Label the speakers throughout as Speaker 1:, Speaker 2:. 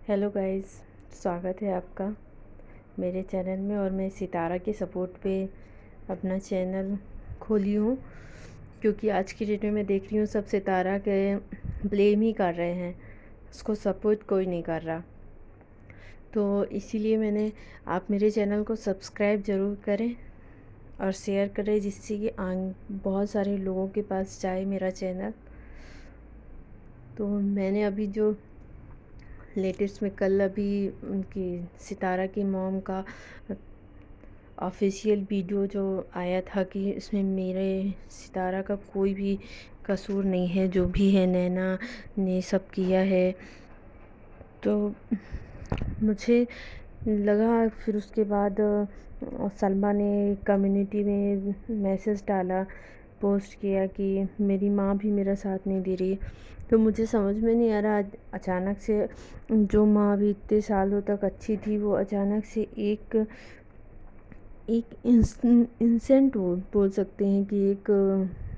Speaker 1: Hello guys, स्वागत है आपका मेरे चैनल में। और मैं सितारा के सपोर्ट पे अपना चैनल खोली हूँ, क्योंकि आज की डेट में मैं देख रही हूँ सब सितारा के ब्लेम ही कर रहे हैं, उसको सपोर्ट कोई नहीं कर रहा। तो इसीलिए मैंने आप मेरे चैनल को सब्सक्राइब ज़रूर करें और शेयर करें, जिससे कि बहुत सारे लोगों के पास जाए मेरा चैनल। तो मैंने अभी जो लेटेस्ट में कल अभी उनकी सितारा की मॉम का ऑफिशियल वीडियो जो आया था कि इसमें मेरे सितारा का कोई भी कसूर नहीं है, जो भी है नैना ने सब किया है। तो मुझे लगा, फिर उसके बाद सलमा ने कम्युनिटी में मैसेज डाला, पोस्ट किया कि मेरी माँ भी मेरा साथ नहीं दे रही। तो मुझे समझ में नहीं आ रहा, अचानक से जो माँ अभी इतने सालों तक अच्छी थी, वो अचानक से एक इंसेंट बोल सकते हैं कि एक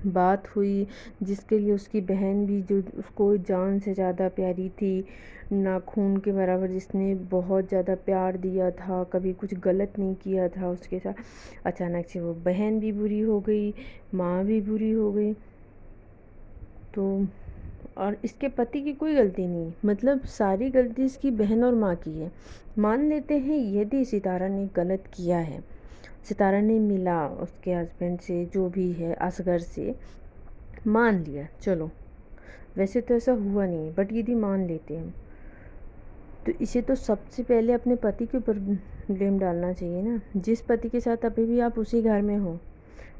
Speaker 1: बात हुई, जिसके लिए उसकी बहन भी, जो उसको जान से ज़्यादा प्यारी थी, नाखून के बराबर, जिसने बहुत ज़्यादा प्यार दिया था, कभी कुछ गलत नहीं किया था उसके साथ, अचानक से वो बहन भी बुरी हो गई, माँ भी बुरी हो गई। तो और इसके पति की कोई गलती नहीं, मतलब सारी गलती इसकी बहन और माँ की है। मान लेते हैं यदि सितारा ने गलत किया है, सितारा ने मिला उसके हस्बैंड से, जो भी है असगर से, मान लिया, चलो वैसे तो ऐसा हुआ नहीं, बट यदि मान लेते हैं तो इसे तो सबसे पहले अपने पति के ऊपर ब्लेम डालना चाहिए ना। जिस पति के साथ अभी भी आप उसी घर में हो,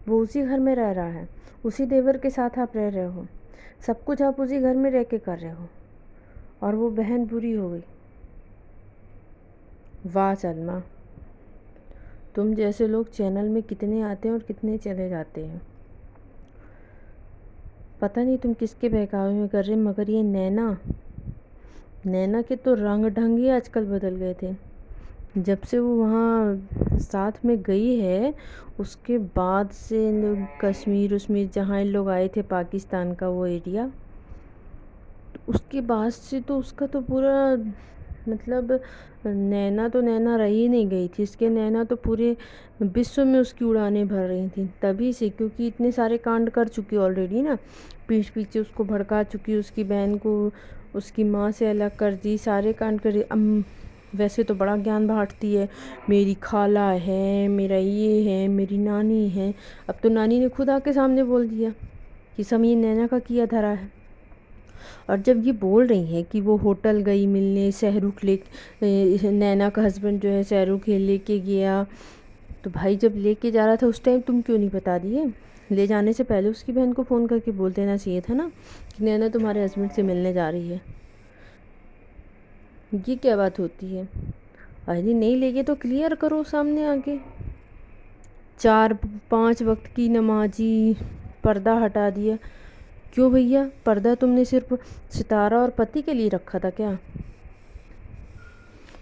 Speaker 1: वो उसी घर में रह रहा है, उसी देवर के साथ आप रह रहे हो, सब कुछ आप उसी घर में रह के कर रहे हो, और वो बहन बुरी हो गई। वाह सलमा, तुम जैसे लोग चैनल में कितने आते हैं और कितने चले जाते हैं, पता नहीं तुम किसके बहकावे में कर रहे, मगर ये नैना के तो रंग ढंग ही आजकल बदल गए थे। जब से वो वहाँ साथ में गई है, उसके बाद से इन लोग कश्मीर उश्मीर जहाँ इन लोग आए थे, पाकिस्तान का वो एरिया, तो उसके बाद से तो उसका तो पूरा, मतलब नैना तो नैना रही नहीं गई थी, इसके नैना तो पूरे विश्व में उसकी उड़ानें भर रही थी तभी से, क्योंकि इतने सारे कांड कर चुकी ऑलरेडी ना, पीठ पीछे उसको भड़का चुकी, उसकी बहन को उसकी माँ से अलग कर दी, सारे कांड कर दी। वैसे तो बड़ा ज्ञान बांटती है, मेरी खाला है, मेरा ये है, मेरी नानी है। अब तो नानी ने खुद आके सामने बोल दिया कि सब ये नैना का किया धरा है। और जब ये बोल रही हैं कि वो होटल गई मिलने, शाहरुख नैना का हस्बैंड जो है शाहरुख लेके गया, तो भाई जब लेके जा रहा था उस टाइम तुम क्यों नहीं बता दिए? ले जाने से पहले उसकी बहन को फ़ोन करके बोल देना चाहिए था ना कि नैना तुम्हारे हस्बैंड से मिलने जा रही है। ये क्या बात होती है? यदि नहीं लेके तो क्लियर करो सामने आके। 4-5 वक्त की नमाजी, पर्दा हटा दिया। क्यों भैया, पर्दा तुमने सिर्फ सितारा और पति के लिए रखा था क्या?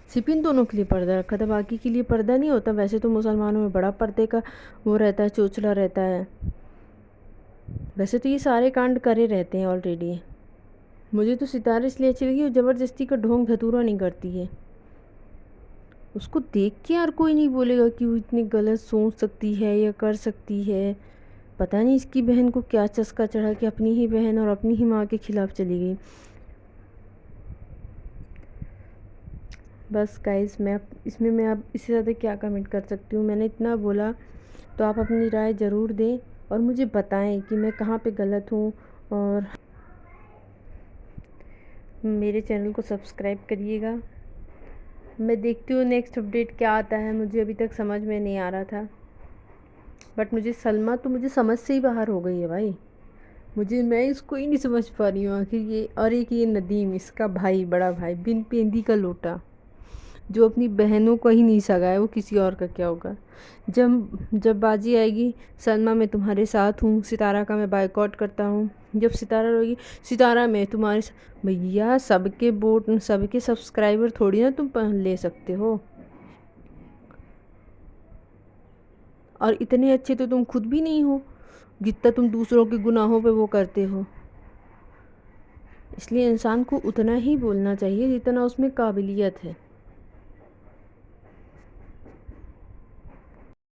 Speaker 1: सिर्फ इन दोनों के लिए पर्दा रखा था, बाकी के लिए पर्दा नहीं होता? वैसे तो मुसलमानों में बड़ा पर्दे का वो रहता है, चोचला रहता है। वैसे तो ये सारे कांड करे रहते हैं ऑलरेडी। मुझे तो सितारा इसलिए अच्छी लगी, वो ज़बरदस्ती का ढोंग धतूरा नहीं करती है। उसको देख के यार कोई नहीं बोलेगा कि वो इतनी गलत सोच सकती है या कर सकती है। पता नहीं इसकी बहन को क्या चस्का चढ़ा कि अपनी ही बहन और अपनी ही माँ के खिलाफ चली गई। बस गाइस, मैं अब इससे ज़्यादा क्या कमेंट कर सकती हूँ। मैंने इतना बोला, तो आप अपनी राय ज़रूर दें और मुझे बताएं कि मैं कहाँ पे गलत हूँ। और मेरे चैनल को सब्सक्राइब करिएगा। मैं देखती हूँ नेक्स्ट अपडेट क्या आता है, मुझे अभी तक समझ में नहीं आ रहा था, बट सलमा तो मुझे समझ से ही बाहर हो गई है भाई। मैं इसको ही नहीं समझ पा रही हूँ आखिर ये। और एक ये नदीम, इसका भाई, बड़ा भाई, बिन पेंदी का लोटा, जो अपनी बहनों को ही नहीं सगा है, वो किसी और का क्या होगा। जब जब बाजी आएगी, सलमा मैं तुम्हारे साथ हूँ, सितारा का मैं बायकॉट करता हूँ। जब सितारा रोगी, सितारा मैं तुम्हारे भैया, सबके वोट, सबके सब्सक्राइबर थोड़ी ना तुम ले सकते हो। और इतने अच्छे तो तुम खुद भी नहीं हो, जितना तुम दूसरों के गुनाहों पे वो करते हो। اس لیے انسان کو اتنا ہی بولنا چاہیے جتنا اس میں قابلیت ہے۔